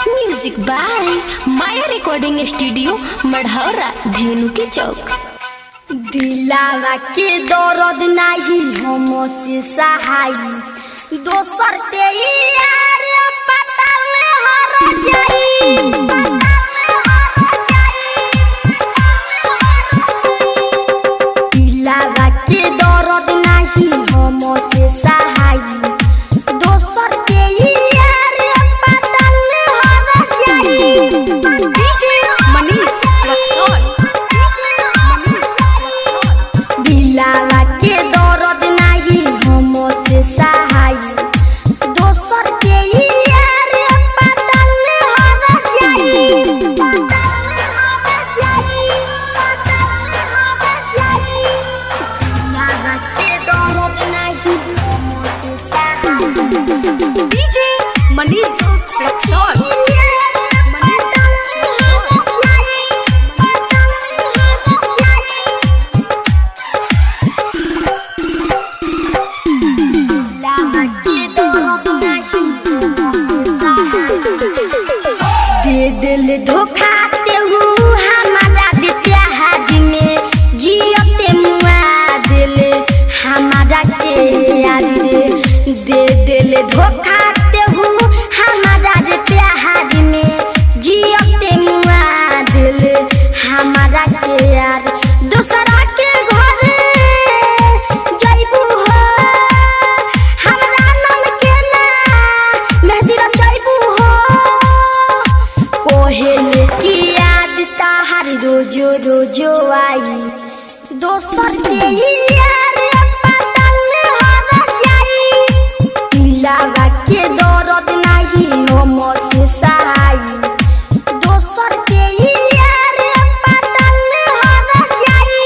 Music by Maya recording studio Marhaura धेनु के चौक। दिलावा के दर्द नाही हमसे सहाई दोसर ते यार पताल हर जाई दिलावा के दर्द नाही हमसे सहाई दोसर ते यार पताल हर जाई। डीजे मनीष रक्सौल। दिलावा के दर्द नाही हमसे सहाई दोसर के यार पताल हर जाई दिलावा के दर्द नाही हमसे सहाई डीजे मनीष रक्सौल। दे दिल धोखा तेहू हमारा दे प्यार में जियते मुआ दिल हमारा के याद रे दे दिल धोखा तेहू हमारा दे प्यार में जियते मुआ दिल हमारा के यार दूसरा के घर जइबू हो हमरा नाम के ना मेहंदी रचइबू हो कोहेले की याद ताहर रोजो रोजो आई दोसर के यार पताल हर जाई दिलावा के दर्द नाही हमसे सहाई दोसर के यार पताल हर जाई।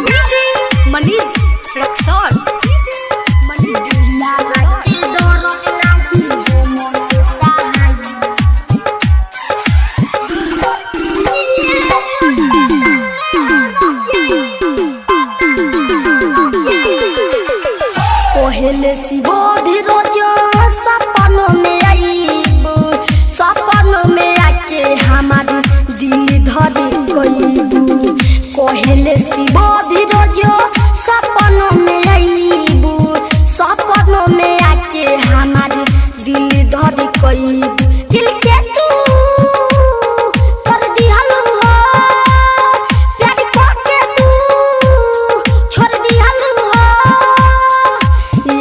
डीजे मनीष रक्सौल। दिलावा के दर्द नाही हमसे सहाई कोहेले शिवोधि रोजो सपनों में आईबू सपनों में आके हमारी दिल धरी कईबू कोहेले शिवोधि रोजो सपनों में आईबू सपनों में आके हमारी दिल धरी कईबू दिल के तू तोर दिहल हो प्यार के तू छोड़ दिहल हो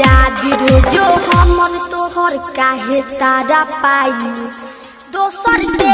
याद रोजो हमर तोहर काहे तारा पाई दोसर के